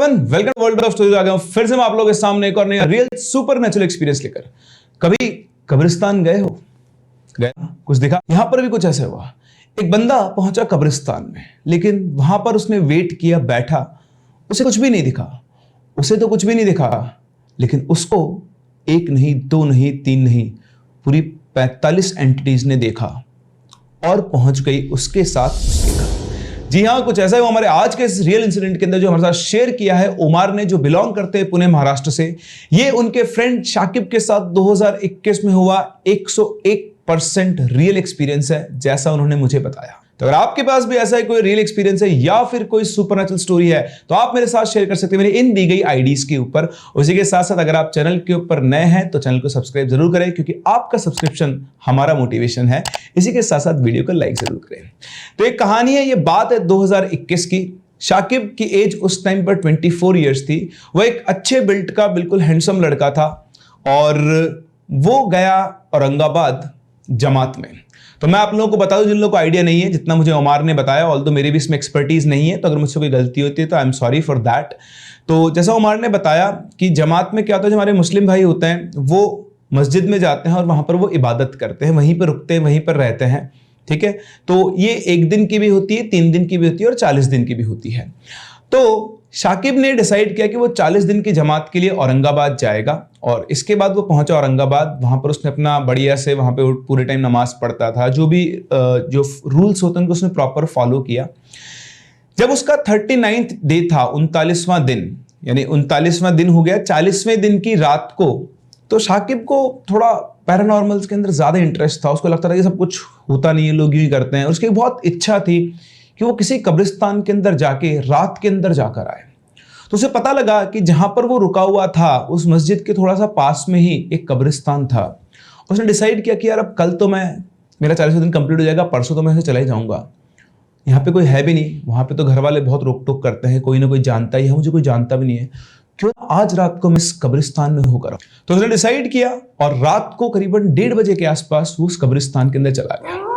Everyone, welcome world of stories. आ गया हूं फिर से मैं आप लोगों के सामने एक और नया रियल सुपर नेचुरल एक्सपीरियंस लेकर। कभी कब्रिस्तान गए हो? गए? कुछ दिखा? यहां पर भी कुछ ऐसा हुआ। एक बंदा पहुंचा कब्रिस्तान में, लेकिन वहां पर उसने वेट किया, बैठा, उसे कुछ भी नहीं दिखा। उसे तो कुछ भी नहीं दिखा, लेकिन उसको एक नहीं, दो नहीं, तीन नहीं, पूरी 45 एंटिटीज ने देखा और पहुंच गई उसके साथ उसके घर। जी हाँ, कुछ ऐसा ही हमारे आज के इस रियल इंसिडेंट के अंदर जो हमारे साथ शेयर किया है उमार ने, जो बिलोंग करते हैं पुणे महाराष्ट्र से। ये उनके फ्रेंड शाकिब के साथ 2021 में हुआ 101% रियल एक्सपीरियंस है, जैसा उन्होंने मुझे बताया। तो अगर आपके पास भी ऐसा ही कोई रियल एक्सपीरियंस है या फिर कोई सुपरनैचुरल स्टोरी है तो आप मेरे साथ शेयर कर सकते हैं मेरे इन दी गई आईडीज के ऊपर। उसी के साथ साथ अगर आप चैनल के ऊपर नए हैं तो चैनल को सब्सक्राइब जरूर करें, क्योंकि आपका सब्सक्रिप्शन हमारा मोटिवेशन है। इसी के साथ साथ वीडियो को लाइक जरूर करें। तो एक कहानी है, ये बात है 2021 की। शाकिब की एज उस टाइम पर 24 ईयर्स थी। वह एक अच्छे बिल्ट का बिल्कुल हैंडसम लड़का था और वो गया औरंगाबाद जमात में। तो मैं आप लोगों को बता दूं, जिन लोगों को आइडिया नहीं है, जितना मुझे उमार ने बताया, ऑल्दो मेरी भी इसमें एक्सपर्टीज नहीं है, तो अगर मुझसे कोई गलती होती है तो I am sorry for that. तो जैसा उमार ने बताया कि जमात में क्या होता है, जो हमारे मुस्लिम भाई होते हैं वो मस्जिद में जाते हैं और वहां पर वो इबादत करते हैं, वहीं पर रुकते हैं, वहीं पर रहते हैं। ठीक है, तो ये 1 दिन की भी होती है, 3 दिन की भी होती है और 40 दिन की भी होती है। तो शाकिब ने डिसाइड किया कि वो 40 दिन की जमात के लिए औरंगाबाद जाएगा और इसके बाद वो पहुंचा औरंगाबाद। वहां पर उसने अपना बढ़िया से वहां पे पूरे टाइम नमाज पढ़ता था, जो भी जो रूल्स होते हैं उनको उसने प्रॉपर फॉलो किया। जब उसका 39th डे था, 39वां दिन, यानी 39वां दिन हो गया, 40वें दिन की रात को, तो शाकिब को थोड़ा पैरानॉर्मल्स के अंदर ज्यादा इंटरेस्ट था। उसको लगता था कि सब कुछ होता नहीं है, लोग यूं ही करते हैं। उसकी बहुत इच्छा थी कि वो किसी कब्रिस्तान के अंदर जाके रात के अंदर जाकर आए। तो उसे पता लगा कि जहां पर वो रुका हुआ था उस मस्जिद के थोड़ा सा पास में ही एक कब्रिस्तान था। उसने डिसाइड किया कि यार अब कल तो मेरा 40 दिन कंप्लीट हो जाएगा, परसों तो मैं ऐसे चला ही जाऊंगा। यहाँ पे कोई है भी नहीं, वहां पे तो घर वाले बहुत रोक टोक करते हैं, कोई ना कोई जानता ही है, मुझे कोई जानता भी नहीं है, क्यों आज रात को मैं इस कब्रिस्तान में होकर। तो उसने डिसाइड किया और रात को करीबन 1:30 बजे के आसपास वो उस कब्रिस्तान के अंदर चला गया।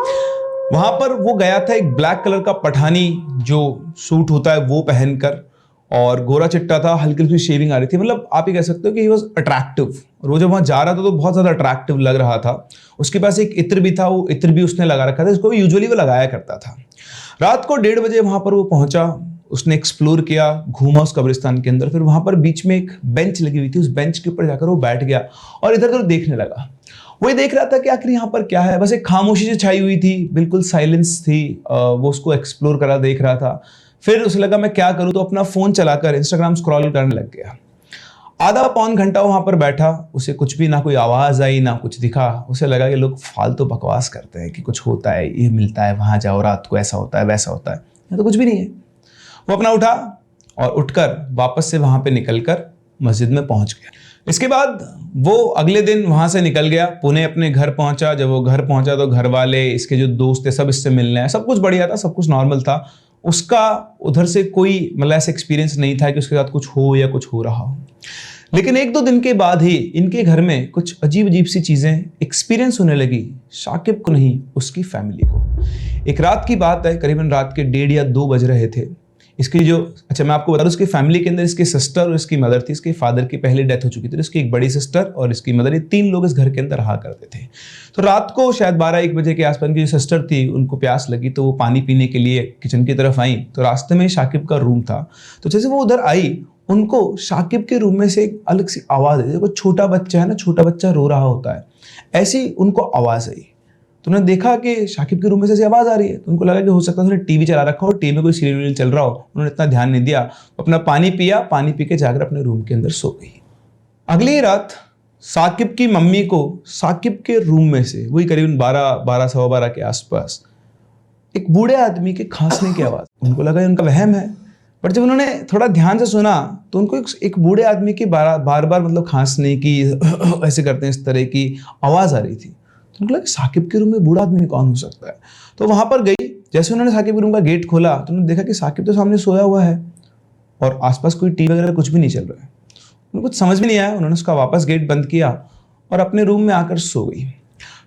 वहां पर वो गया था एक ब्लैक कलर का पठानी जो सूट होता है वो पहनकर, और गोरा चिट्टा था, हल्की हल्की शेविंग आ रही थी। मतलब आप ये कह सकते हो कि ही वॉज अट्रैक्टिव। और वो जब वहां जा रहा था तो बहुत ज्यादा अट्रैक्टिव लग रहा था। उसके पास एक इत्र भी था, वो इत्र भी उसने लगा रखा था, इसको यूजुअली वो लगाया करता था। रात को 1:30 बजे वहां पर वो पहुंचा। उसने एक्सप्लोर किया, घूमा उस कब्रिस्तान के अंदर। फिर वहां पर बीच में एक बेंच लगी हुई थी, उस बेंच के ऊपर जाकर वो बैठ गया और इधर उधर देखने लगा। वही देख रहा था कि आखिर यहाँ पर क्या है। बस एक खामोशी से छाई हुई थी, बिल्कुल साइलेंस थी। वो उसको एक्सप्लोर करा देख रहा था। फिर उसे लगा मैं क्या करूं, तो अपना फोन चलाकर इंस्टाग्राम स्क्रॉल करने लग गया। आधा पौन घंटा वहां पर बैठा, उसे कुछ भी, ना कोई आवाज आई ना कुछ दिखा। उसे लगा कि लोग फालतू बकवास करते हैं कि कुछ होता है, ये मिलता है, वहां जाओ रात को ऐसा होता है वैसा होता है, यहाँ तो कुछ भी नहीं है। वो अपना उठा और उठकर वापस से वहां पे निकलकर मस्जिद में पहुंच गया। इसके बाद वो अगले दिन वहां से निकल गया, पुणे अपने घर पहुंचा। जब वो घर पहुंचा तो घर वाले, इसके जो दोस्त थे, सब इससे मिलने आए। सब कुछ बढ़िया था, सब कुछ नॉर्मल था। उसका उधर से कोई मतलब ऐसा एक्सपीरियंस नहीं था कि उसके साथ कुछ हो या कुछ हो रहा हो। लेकिन 1-2 दिन के बाद ही इनके घर में कुछ अजीब अजीब सी चीजें एक्सपीरियंस होने लगी। शाकिब को नहीं, उसकी फैमिली को। एक रात की बात है, करीबन रात के 1:30 या 2 बज रहे थे। इसकी जो, अच्छा मैं आपको बता दूं, उसकी फैमिली के अंदर इसकी सिस्टर और इसकी मदर थी। इसके फादर की पहले डेथ हो चुकी थी, इसकी एक बड़ी सिस्टर और इसकी मदर, ये 3 लोग इस घर के अंदर रहा करते थे। तो रात को शायद 12-1 बजे के आसपास की जो सिस्टर थी, उनको प्यास लगी तो वो पानी पीने के लिए किचन की तरफ आई। तो रास्ते में शाकिब का रूम था। तो जैसे वो उधर आई, उनको शाकिब के रूम में से एक अलग सी आवाज आई। देखो छोटा बच्चा है ना, छोटा बच्चा रो रहा होता है, ऐसी उनको आवाज आई। तो उन्होंने देखा कि शाकिब के रूम में से ऐसी आवाज आ रही है। तो उनको लगा कि हो सकता है उसने टीवी चला रखा हो, टीवी में कोई सीरियल चल रहा हो। उन्होंने इतना ध्यान नहीं दिया, अपना पानी पिया, पानी पी के जाकर अपने रूम के अंदर सो गई। अगली रात साकिब की मम्मी को साकिब के रूम में से, वही करीबन 12, सवा 12 के आसपास, एक बूढ़े आदमी के खांसने की आवाज। उनको लगा उनका वहम है, बट जब उन्होंने थोड़ा ध्यान से सुना तो उनको एक बूढ़े आदमी की बार बार मतलब खांसने की, ऐसे करते हैं इस तरह की आवाज आ रही थी। तो उनको लगा साकिब के रूम में बूढ़ा आदमी कौन हो सकता है। तो वहां पर गई। जैसे उन्होंने साकिब के रूम का गेट खोला तो उन्होंने देखा कि साकिब तो सामने सोया हुआ है और आसपास कोई टीवी वगैरह कुछ भी नहीं चल रहा है। उनको कुछ समझ में नहीं आया। उन्होंने उसका वापस गेट बंद किया और अपने रूम में आकर सो गई।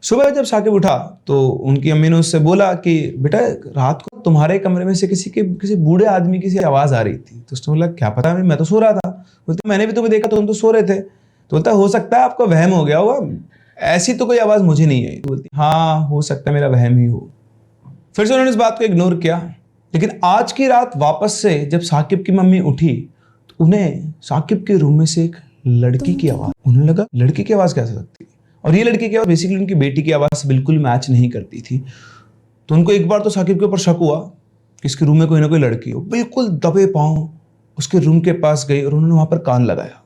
सुबह जब साकिब उठा तो उनकी अम्मी ने उससे बोला कि बेटा रात को तुम्हारे कमरे में से किसी बूढ़े आदमी की सी आवाज आ रही थी। तो उसने बोला क्या पता, मैं तो सो रहा था। बोलते मैंने भी तुम्हें देखा, तुम तो सो रहे थे। तो बोलता हो सकता है आपका वहम हो गया होगा, ऐसी तो कोई आवाज मुझे नहीं आई। तो बोलती हाँ हो सकता है मेरा वहम ही हो। फिर से उन्होंने इस बात को इग्नोर किया। लेकिन आज की रात वापस से जब साकिब की मम्मी उठी तो उन्हें साकिब के रूम में से एक लड़की की आवाज, उन्हें लगा लड़की की आवाज कैसे सकती है, और ये लड़की की आवाज बेसिकली उनकी बेटी की आवाज से बिल्कुल मैच नहीं करती थी। तो उनको एक बार तो साकिब के ऊपर शक हुआ कि इसके रूम में कोई ना कोई लड़की हो। बिल्कुल दबे पांव उसके रूम के पास गई और उन्होंने वहां पर कान लगाया।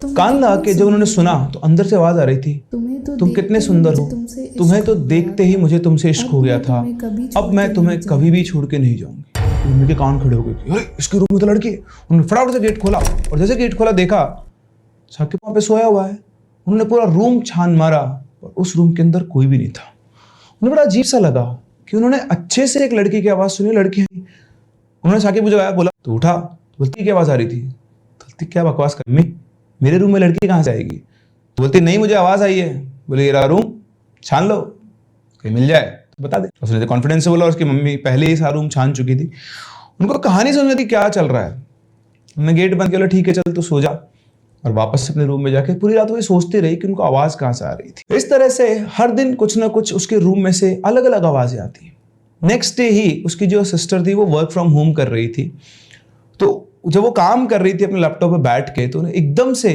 कान लगा के जब उन्होंने सुना तो अंदर से आवाज आ रही थी, तुम कितने सुंदर हो, तुम्हें तो देखते ही मुझे तुमसे इश्क हो गया था, अब मैं तुम्हें कभी भी छोड़ के नहीं जाऊंगी। मम्मी के कान खड़े हो गए कि अरे इसके रूम में तो लड़की है। उन्होंने फटाफट से गेट खोला और जैसे गेट खोला देखा साकिब वहां पे सोया हुआ है। उन्होंने पूरा रूम छान मारा और उस रूम के अंदर कोई भी नहीं था। उन्हें बड़ा अजीब सा लगा कि उन्होंने अच्छे से एक लड़की की आवाज सुनी, लड़की है। उन्होंने साकिब को जगाया, बोला तो उठा। बोलती क्या आवाज आ रही थी। बोलती क्या बकवास कर, मेरे रूम में लड़की कहाँ से आएगी। तो बोलती नहीं मुझे आवाज आई है। बोले ये रहा रूम, छान लो, कहीं मिल जाए तो बता दे। उसने तो कॉन्फिडेंस से बोला, उसकी मम्मी पहले ही सारा रूम छान चुकी थी। उनको कहानी समझ थी क्या चल रहा है। उन्होंने गेट बंद किया, ठीक है चल तो सो जा, और वापस अपने रूम में जाके पूरी रात वो सोचती रही कि उनको आवाज कहां से आ रही थी। इस तरह से हर दिन कुछ ना कुछ उसके रूम में से अलग अलग आवाजें आती। नेक्स्ट डे ही उसकी जो सिस्टर थी वो वर्क फ्रॉम होम कर रही थी। तो जब वो काम कर रही थी अपने लैपटॉप पे बैठ के, तो उन्हें एकदम से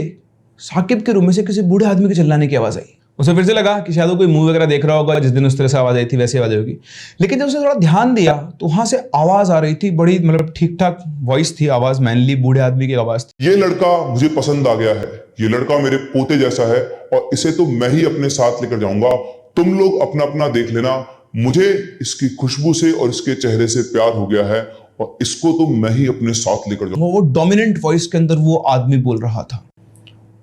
साकिब के रूम में से किसी बूढ़े आदमी के चिल्लाने की आवाज आई। उसे फिर से लगा कि शायद वो कोई मूवी वगैरह देख रहा होगा, जिस दिन उस तरह से आवाज आई थी वैसी आवाज होगी। लेकिन जब उसने थोड़ा ध्यान दिया तो वहां से आवाज आ रही थी, बड़ी मतलब ठीक ठाक वॉइस थी, आवाज मैनली बूढ़े आदमी की आवाज थी। ये लड़का मुझे पसंद आ गया है, ये लड़का मेरे पोते जैसा है और इसे तो मैं ही अपने साथ लेकर जाऊंगा। तुम लोग अपना अपना देख लेना, मुझे इसकी खुशबू से और इसके चेहरे से प्यार हो गया है और इसको तो मैं ही अपने साथ लेकर जाऊंगा। वो डोमिनेंट वॉइस के अंदर वो आदमी बोल रहा था।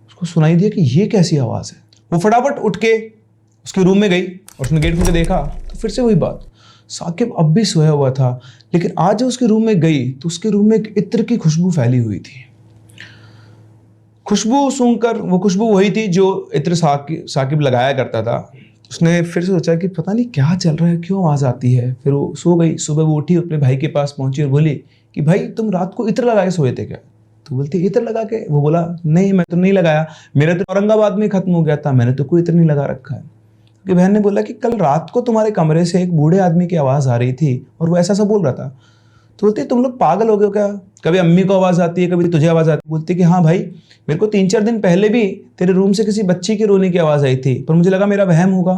उसको सुनाई दिया कि ये कैसी आवाज है। वो फटाफट उठ के उसके रूम में गई और उसने गेट खोल के देखा तो फिर से वही बात, साकिब अब भी सोया हुआ था। लेकिन आज जब उसके रूम में गई तो उसके रूम में एक इत्र की खुशबू फैली हुई थी। खुशबू सूंघकर, वो खुशबू वही थी जो इत्र साकिब लगाया करता था। उसने फिर से सोचा कि पता नहीं क्या चल रहा है, क्यों आवाज आती है। फिर वो सो गई। सुबह वो उठी, अपने भाई के पास पहुंची और बोली कि भाई तुम रात को इत्र लगा के सोए थे क्या। तो बोलती इत्र लगा के। वो बोला नहीं मैं तो नहीं लगाया, मेरा तो औरंगाबाद में खत्म हो गया था, मैंने तो कोई इत्र नहीं लगा रखा है। कि बहन ने बोला कि कल रात को तुम्हारे कमरे से एक बूढ़े आदमी की आवाज आ रही थी और वो ऐसा बोल रहा था। तो बोलती तुम लोग पागल हो गए हो क्या, कभी अम्मी को आवाज आती है कभी तुझे आवाज आती है। बोलती कि हाँ भाई मेरे को 3-4 दिन पहले भी तेरे रूम से किसी बच्ची के रोने की आवाज आई थी, पर मुझे लगा मेरा वहम होगा।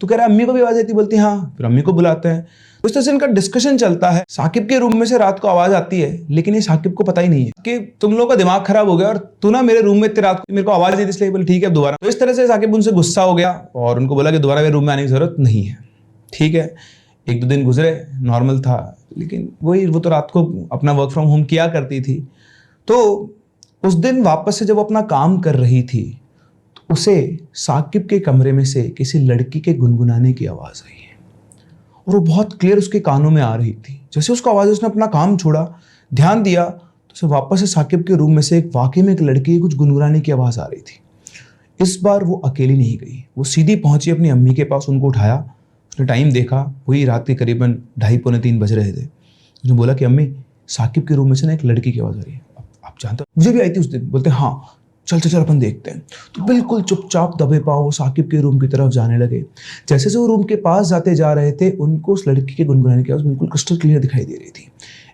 तो कह रहा अम्मी को भी आवाज आई थी। बोलती हाँ, फिर अम्मी को बुलाते हैं। उस तरह से इनका डिस्कशन चलता है। साकिब के रूम में से रात को आवाज आती है, लेकिन ये साकिब को पता ही नहीं है कि तुम लोगों का दिमाग खराब हो गया और तू ना मेरे रूम में इतनी रात को मेरे को आवाज दी थी, इसलिए बोले ठीक है दोबारा। तो इस तरह से साकिब उनसे गुस्सा हो गया और उनको बोला कि दोबारा मेरे रूम में आने की जरूरत नहीं है। ठीक है, 1-2 दिन गुजरे, नॉर्मल था। लेकिन वो तो रात को अपना वर्क फ्रॉम होम किया करती थी। तो उस दिन वापस से जब अपना काम कर रही थी तो उसे साकिब के कमरे में से किसी लड़की के गुनगुनाने की आवाज आई है और वो बहुत क्लियर उसके कानों में आ रही थी। जैसे उसको आवाज, उसने अपना काम छोड़ा, ध्यान दिया तो उसे वापस से साकिब के रूम में से वाकई में एक लड़की की कुछ गुनगुनाने की आवाज आ रही थी। इस बार वो अकेली नहीं गई, वो सीधी पहुंची अपनी अम्मी के पास, उनको उठाया। उसने टाइम देखा, वही रात के करीबन 2:30-3 बज रहे थे। उसने बोला कि अम्मी साकिब के रूम में से ना एक लड़की की आवाज आ रही है, आप जानते हो मुझे भी आई थी उस दिन। बोलते हाँ चल चल चल अपन देखते हैं। तो बिल्कुल चुपचाप दबे पांव वो साकिब के रूम की तरफ जाने लगे। जैसे से वो रूम के पास जाते जा रहे थे उनको उस लड़की के गुनगुनाने की आवाज बिल्कुल क्रिस्टल क्लियर दिखाई दे रही थी।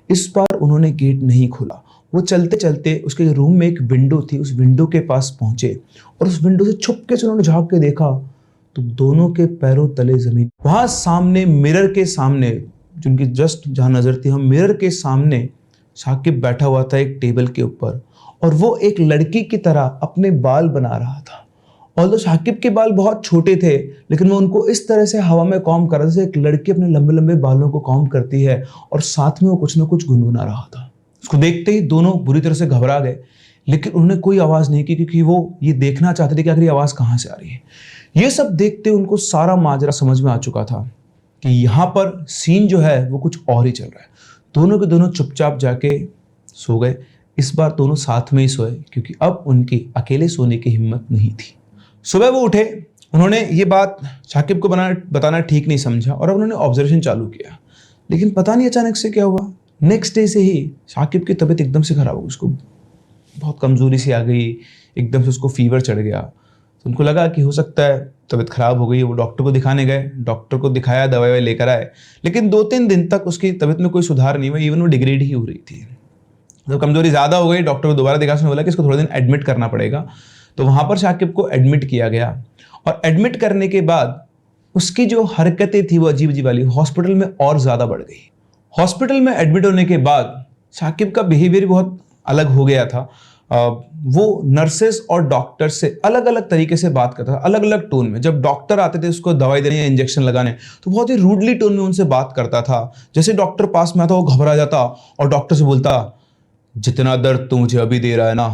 इस बार उन्होंने गेट नहीं खोला, वो चलते चलते उसके रूम में एक विंडो थी, उस विंडो के पास पहुंचे और उस विंडो से छुपके से उन्होंने झांक के देखा तो दोनों के पैरों तले जमीन। वहां सामने मिरर के सामने, जिनकी जस्ट जहां नजर थी, हम मिरर के सामने साकिब बैठा हुआ था एक टेबल के ऊपर और वो एक लड़की की तरह अपने बाल बना रहा था। और साकिब के बाल बहुत छोटे थे लेकिन वो उनको इस तरह से हवा में कॉम्ब कर रहा था जैसे एक लड़की अपने लंबे लंबे बालों को कॉम्ब करती है और साथ में वो कुछ ना कुछ गुनगुना रहा था। उसको देखते ही दोनों बुरी तरह से घबरा गए, लेकिन उन्होंने कोई आवाज नहीं की क्योंकि वो ये देखना चाहते थे कि आखिर आवाज कहां से आ रही है। ये सब देखते उनको सारा माजरा समझ में आ चुका था कि यहाँ पर सीन जो है वो कुछ और ही चल रहा है। दोनों के दोनों चुपचाप जाके सो गए। इस बार दोनों साथ में ही सोए क्योंकि अब उनकी अकेले सोने की हिम्मत नहीं थी। सुबह वो उठे, उन्होंने ये बात साकिब को बताना ठीक नहीं समझा और अब उन्होंने ऑब्जर्वेशन चालू किया। लेकिन पता नहीं अचानक से क्या हुआ, नेक्स्ट डे से ही शाकिब की तबीयत एकदम से खराब हो गई। उसको बहुत कमजोरी सी आ गई, एकदम से उसको फीवर चढ़ गया। तो उनको लगा कि हो सकता है तबीयत खराब हो गई। वो डॉक्टर को दिखाने गए, डॉक्टर को दिखाया, दवाई लेकर आए, लेकिन 2-3 दिन तक उसकी तबीयत में कोई सुधार नहीं हुआ, इवन वो डिग्रेड ही हो रही थी। जब कमजोरी ज़्यादा हो गई, डॉक्टर को दोबारा दिखा, उसने बोला कि इसको थोड़ा दिन एडमिट करना पड़ेगा। तो वहाँ पर शाकिब को एडमिट किया गया, और एडमिट करने के बाद उसकी जो हरकतें थी वो अजीब अजीब वाली हॉस्पिटल में और ज़्यादा बढ़ गई। हॉस्पिटल में एडमिट होने के बाद शाकिब का बिहेवियर बहुत अलग हो गया था। वो नर्सेस और डॉक्टर से अलग अलग तरीके से बात करता था, अलग अलग टोन में। जब डॉक्टर आते थे उसको दवाई देने या इंजेक्शन लगाने, तो बहुत ही रूडली टोन में उनसे बात करता था। जैसे डॉक्टर पास में आता वो घबरा जाता और डॉक्टर से बोलता, जितना दर्द तू मुझे अभी दे रहा है ना,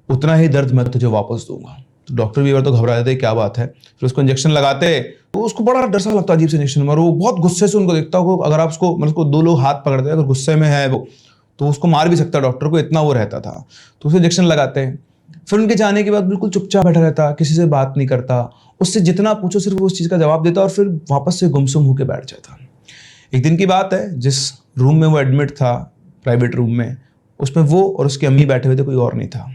उतना ही दर्द मैं तुझे वापस दूंगा। तो डॉक्टर भी तो घबरा जाते, क्या बात है। फिर उसको इंजेक्शन लगाते तो उसको बड़ा डर सा लगता, अजीब से इंजेक्शन में, और वो बहुत गुस्से से उनको देखता हो। अगर आप उसको मतलब उसको 2 लोग हाथ पकड़ते हैं, अगर गुस्से में है वो, तो उसको मार भी सकता डॉक्टर को, इतना वो रहता था। तो उसे इंजेक्शन लगाते हैं। फिर उनके जाने के बाद बिल्कुल चुपचाप बैठा रहता, किसी से बात नहीं करता। उससे जितना पूछो सिर्फ वो उस चीज़ का जवाब देता, और फिर वापस से गुमसुम होकर बैठ जाता। एक दिन की बात है, जिस रूम में वो एडमिट था, प्राइवेट रूम में, उसमें वो और उसकी अम्मी बैठे हुए थे, कोई और नहीं था।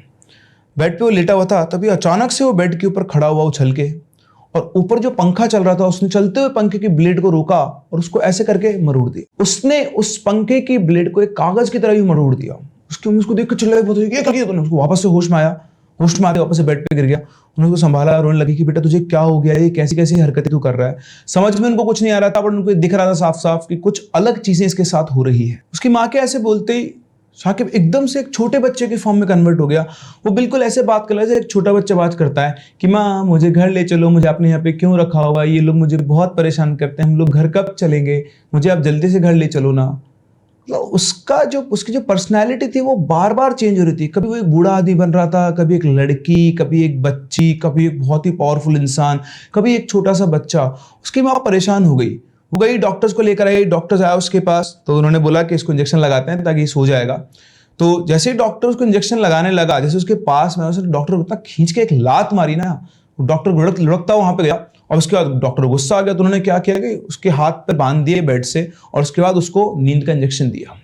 बेड पे वो लेटा हुआ था, तभी अचानक से वो बेड के ऊपर खड़ा हुआ उछल के, और ऊपर जो पंखा चल रहा था उसने चलते हुए पंखे की ब्लेड को रोका और उसको ऐसे करके मरोड़ दिया। उसने उस पंखे की ब्लेड को एक कागज की तरह ही मरोड़ दिया। उसकी अम्मी उसको देख के चिल्लाई, ये क्या किया तूने? उसको वापस से होश में आया, होश में आके वापस से बेड पे गिर गया। उन्होंने उसको संभाला, रोने लगी कि बेटा तुझे क्या हो गया, ये कैसी कैसी हरकतें तू कर रहा है। समझ में उनको कुछ नहीं आ रहा था, पर उनको दिख रहा था साफ साफ कि कुछ अलग चीजें इसके साथ हो रही है। उसकी माँ के ऐसे बोलते ही शाकिब एकदम से एक छोटे बच्चे के फॉर्म में कन्वर्ट हो गया। वो बिल्कुल ऐसे बात कर रहा है जैसे एक छोटा बच्चा बात करता है कि माँ मुझे घर ले चलो, मुझे आपने यहाँ पे क्यों रखा हुआ, ये लोग मुझे बहुत परेशान करते हैं, हम लोग घर कब चलेंगे, मुझे आप जल्दी से घर ले चलो ना। उसकी जो पर्सनैलिटी थी वो बार बार चेंज हो रही थी। कभी वो एक बूढ़ा आदमी बन रहा था, कभी एक लड़की, कभी एक बच्ची, कभी एक बहुत ही पावरफुल इंसान, कभी एक छोटा सा बच्चा। उसकी माँ परेशान हो गई, वो गई डॉक्टर्स को लेकर आई। डॉक्टर्स आया उसके पास, तो उन्होंने बोला कि इसको इंजेक्शन लगाते हैं ताकि सो जाएगा। तो जैसे ही डॉक्टर उसको इंजेक्शन लगाने लगा, जैसे उसके पास में उसने डॉक्टर को इतना खींच के एक लात मारी ना, डॉक्टर लुढ़कता वहां पे गया। और उसके बाद डॉक्टर को गुस्सा आ गया, तो उन्होंने क्या किया कि उसके हाथ पे बांध दिए बेड से, और उसके बाद उसको नींद का इंजेक्शन दिया।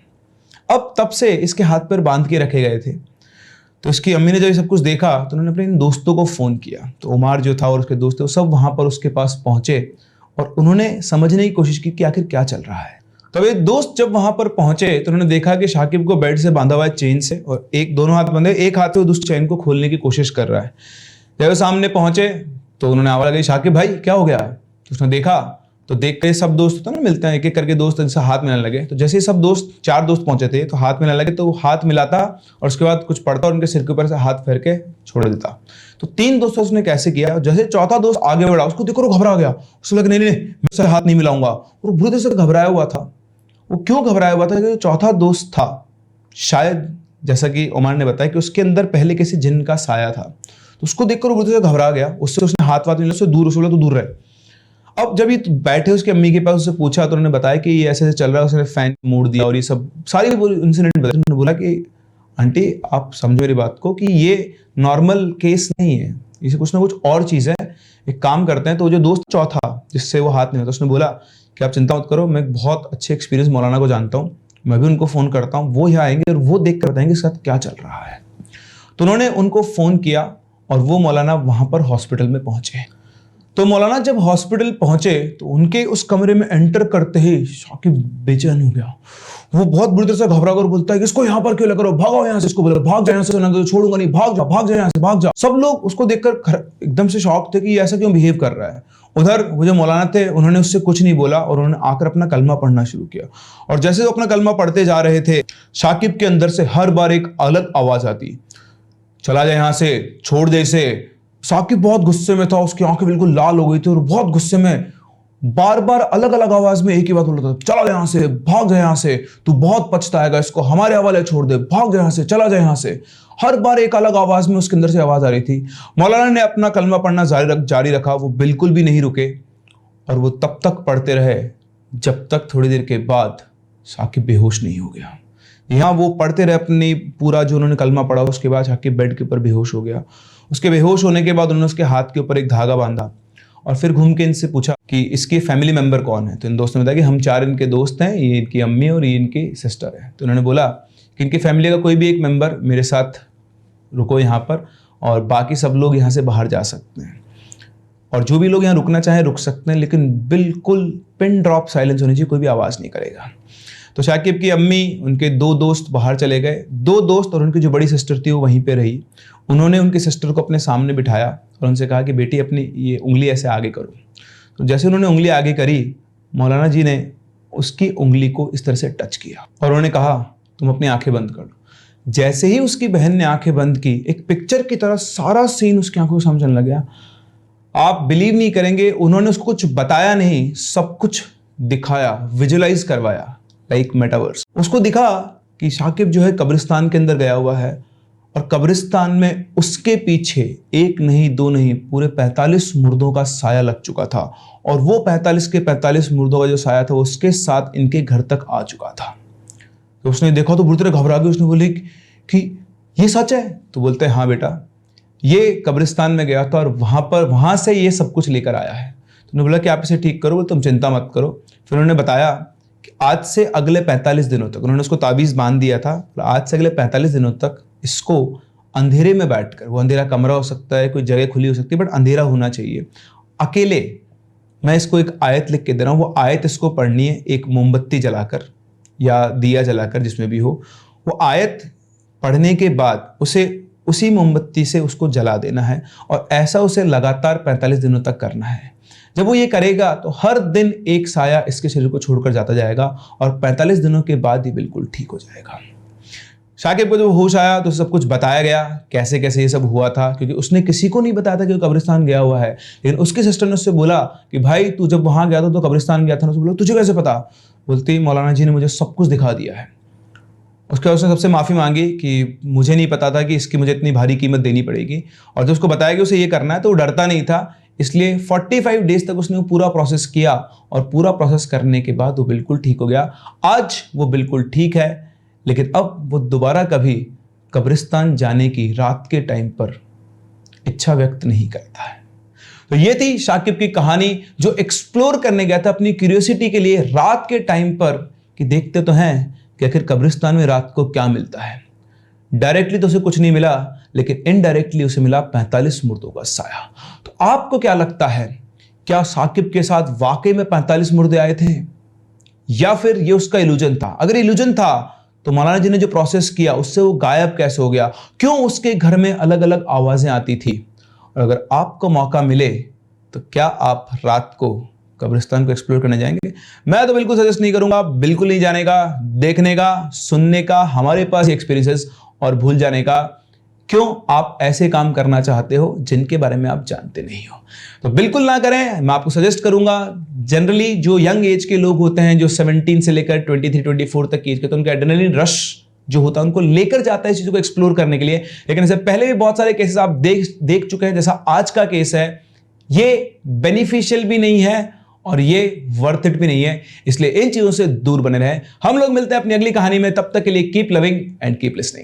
अब तब से इसके हाथ पैर बांध के रखे गए थे। तो इसकी अम्मी ने जब ये सब कुछ देखा तो उन्होंने अपने दोस्तों को फोन किया। तो उमार जो था और उसके दोस्त थे, वो सब वहां पर उसके पास पहुंचे और उन्होंने समझने की कोशिश की कि आखिर क्या चल रहा है। तो ये दोस्त जब वहां पर पहुंचे तो उन्होंने देखा कि शाकिब को बेड से बांधा हुआ है चेन से, और दोनों हाथ बंधे, एक हाथ से वो उस चेन को खोलने की कोशिश कर रहा है। जब वो सामने पहुंचे तो उन्होंने आवाज लगाई, शाकिब भाई क्या हो गया? तो उसने देखा, तो देख के सब दोस्त होता ना मिलते हैं, एक एक करके दोस्त इनसे हाथ मिलाने लगे। तो जैसे ही सब दोस्त 4 दोस्त पहुंचे थे तो हाथ मिलाने लगे, तो वो हाथ मिलाता और उसके बाद कुछ पढ़ता और उनके सिर के ऊपर से हाथ फेर के छोड़ देता। तो 3 दोस्तों उसने कैसे किया, जैसे चौथा दोस्त आगे बढ़ा, उसको देखो घबरा गया। उसने लगा नहीं नहीं मैं उससे हाथ नहीं मिलाऊंगा, और बुरी तरह से घबराया हुआ था। वो क्यों घबराया हुआ था? क्योंकि चौथा दोस्त था, शायद जैसा कि उमर ने बताया कि उसके अंदर पहले किसी जिन का साया था। तो उसको देखकर वो बुरी तरह से घबरा गया। उससे उसने हाथ वाथ मिला, उससे दूर, उसने तो दूर रहे। अब जब ये बैठे उसकी अम्मी के पास, उससे पूछा तो उन्होंने बताया कि ये ऐसे ऐसे चल रहा है, उसने फैन मोड़ दिया और ये सब सारी इंसिडेंट बताया। उन्होंने बोला कि आंटी आप समझो मेरी बात को कि ये नॉर्मल केस नहीं है, इसे कुछ ना कुछ और चीज़ है, एक काम करते हैं। तो जो दोस्त चौथा जिससे वो हाथ नहीं होता, उसने बोला कि आप चिंता मत करो, मैं बहुत अच्छे एक्सपीरियंस मौलाना को जानता हूँ, मैं भी उनको फ़ोन करता हूँ, वो यहाँ आएंगे और वो देख कर बताएंगे इसके साथ क्या चल रहा है। तो उन्होंने उनको फ़ोन किया और वो मौलाना वहाँ पर हॉस्पिटल में पहुँचे। तो मौलाना जब हॉस्पिटल पहुंचे तो उनके उस कमरे में एंटर करते ही शाकिब बेचैन हो गया। वो बहुत बुरी तरह से घबरा कर बोलता है कि इसको यहाँ पर क्यों लेकर आओ, भागो यहाँ से, इसको बोलो भाग जाए यहाँ से, तो छोड़ूंगा नहीं, भाग जा यहाँ से, भाग जा। सब लोग उसको देखकर एकदम से शॉक थे कि ये ऐसा क्यों बिहेव कर रहा है। उधर वो जो मौलाना थे उन्होंने उससे कुछ नहीं बोला और उन्होंने आकर अपना कलमा पढ़ना शुरू किया। और जैसे वो अपना कलमा पढ़ते जा रहे थे, शाकिब के अंदर से हर बार एक अलग आवाज आती, चला जाए यहाँ से, छोड़ दे इसे। शाकिब बहुत गुस्से में था, उसकी आंखें बिल्कुल लाल हो गई थी और बहुत गुस्से में बार बार अलग अलग आवाज में एक ही बात बोलता था, चला जाए यहाँ से, भाग जाए यहाँ से, तू बहुत पछताएगा, इसको हमारे हवाले छोड़ दे, भाग जाए यहाँ से, चला जाए यहाँ से। हर बार एक अलग आवाज में उसके अंदर से आवाज आ रही थी। मौलाना ने अपना कलमा पढ़ना जारी रखा, वो बिल्कुल भी नहीं रुके और वो तब तक पढ़ते रहे जब तक थोड़ी देर के बाद शाकिब बेहोश नहीं हो गया। यहाँ वो पढ़ते रहे अपनी पूरा जो उन्होंने कलमा पढ़ा, उसके बाद शाकिब बेड के ऊपर बेहोश हो गया। उसके बेहोश होने के बाद उन्होंने उसके हाथ के ऊपर एक धागा बांधा और फिर घूम के इनसे पूछा कि इसके फैमिली मेंबर कौन है। तो इन दोस्तों ने बताया कि हम 4 इनके दोस्त हैं, ये इनकी अम्मी और ये इनकी सिस्टर है। तो उन्होंने बोला कि इनकी फैमिली का कोई भी एक मेंबर मेरे साथ रुको यहाँ पर, और बाकी सब लोग यहाँ से बाहर जा सकते हैं, और जो भी लोग यहाँ रुकना चाहे रुक सकते हैं, लेकिन बिल्कुल पिन ड्रॉप साइलेंस होनी चाहिए, कोई भी आवाज़ नहीं करेगा। तो शाकिब की अम्मी, उनके 2 दोस्त बाहर चले गए। 2 दोस्त और उनकी जो बड़ी सिस्टर थी वो वहीं पे रही। उन्होंने उनकी सिस्टर को अपने सामने बिठाया और उनसे कहा कि बेटी अपनी ये उंगली ऐसे आगे करो। तो जैसे उन्होंने उंगली आगे करी, मौलाना जी ने उसकी उंगली को इस तरह से टच किया और उन्होंने कहा तुम अपनी आंखें बंद कर लो। जैसे ही उसकी बहन ने आंखें बंद की, एक पिक्चर की तरह सारा सीन उसकी आंखों को समझने लग गया। आप बिलीव नहीं करेंगे, उन्होंने उसको कुछ बताया नहीं, सब कुछ दिखाया, विजुअलाइज करवाया, लाइक मेटावर्स। उसको दिखा कि शाकिब जो है कब्रिस्तान के अंदर गया हुआ है, और कब्रिस्तान में उसके पीछे 1 नहीं 2 नहीं पूरे 45 मुर्दों का साया लग चुका था, और वो 45 के 45 मुर्दों का जो साया था वो उसके साथ इनके घर तक आ चुका था। तो उसने देखा तो बुरी तरह घबरा गई। उसने बोली कि ये सच है? तो बोलते हैं हाँ बेटा, ये कब्रिस्तान में गया था और वहां से ये सब कुछ लेकर आया है। तो उन्होंने बोला कि आप इसे ठीक करो, तुम चिंता मत करो। फिर उन्होंने बताया कि आज से अगले 45 दिनों तक, उन्होंने उसको ताबीज़ बांध दिया था, आज से अगले 45 दिनों तक इसको अंधेरे में बैठकर, वो अंधेरा कमरा हो सकता है, कोई जगह खुली हो सकती है, बट अंधेरा होना चाहिए, अकेले, मैं इसको एक आयत लिख के दे रहा हूँ, वो आयत इसको पढ़नी है, एक मोमबत्ती जलाकर या दिया जलाकर, जिसमें भी हो। वो आयत पढ़ने के बाद उसे उसी मोमबत्ती से उसको जला देना है, और ऐसा उसे लगातार 45 दिनों तक करना है। जब वो ये करेगा तो हर दिन एक साया इसके शरीर को छोड़कर जाता जाएगा, और 45 दिनों के बाद ये बिल्कुल ठीक हो जाएगा। शाकिब को जब होश आया तो सब कुछ बताया गया, कैसे कैसे ये सब हुआ था, क्योंकि उसने किसी को नहीं बताया था कि वो कब्रिस्तान गया हुआ है। लेकिन उसकी सिस्टर ने उससे बोला कि भाई तू जब वहां गया था तो कब्रिस्तान गया था ना। उसने बोला तुझे कैसे पता? बोलती मौलाना जी ने मुझे सब कुछ दिखा दिया है। उसके बाद उसने सबसे माफ़ी मांगी कि मुझे नहीं पता था कि इसकी मुझे इतनी भारी कीमत देनी पड़ेगी, और जब उसको बताया कि उसे ये करना है तो वो डरता नहीं था। इसलिए 45 डेज तक उसने वो पूरा प्रोसेस किया, और पूरा प्रोसेस करने के बाद वो बिल्कुल ठीक हो गया। आज वो बिल्कुल ठीक है, लेकिन अब वो दोबारा कभी कब्रिस्तान जाने की रात के टाइम पर इच्छा व्यक्त नहीं करता है। तो ये थी शाकिब की कहानी, जो एक्सप्लोर करने गया था अपनी क्यूरियोसिटी के लिए रात के टाइम पर, कि देखते तो हैं कि आखिर कब्रिस्तान में रात को क्या मिलता है। डायरेक्टली तो उसे कुछ नहीं मिला, लेकिन इनडायरेक्टली उसे मिला 45 मुर्दों का साया। तो आपको क्या लगता है, क्या शाकिब के साथ वाकई में 45 मुर्दे आए थे, या फिर ये उसका इल्यूजन था? अगर इल्यूजन था तो मौलाना जी ने जो प्रोसेस किया उससे वो गायब कैसे हो गया? क्यों उसके घर में अलग अलग आवाजें आती थी? और अगर आपको मौका मिले तो क्या आप रात को कब्रिस्तान को एक्सप्लोर करने जाएंगे? मैं तो बिल्कुल सजेस्ट नहीं करूंगा, बिल्कुल नहीं जाने का, देखने का, सुनने का, हमारे पास एक्सपीरियंसेस, और भूल जाने का। क्यों आप ऐसे काम करना चाहते हो जिनके बारे में आप जानते नहीं हो? तो बिल्कुल ना करें। मैं आपको सजेस्ट करूंगा, जनरली जो यंग एज के लोग होते हैं, जो 17 से लेकर 23-24 तक की एज के, तो उनका एड्रेनलिन रश जो होता है उनको लेकर जाता है इस चीजों को एक्सप्लोर करने के लिए। लेकिन इससे पहले भी बहुत सारे केसेस आप देख चुके हैं, जैसा आज का केस है। ये बेनिफिशियल भी नहीं है और ये वर्थ इट भी नहीं है, इसलिए इन चीजों से दूर बने रहें। हम लोग मिलते हैं अपनी अगली कहानी में, तब तक के लिए keep loving and keep listening.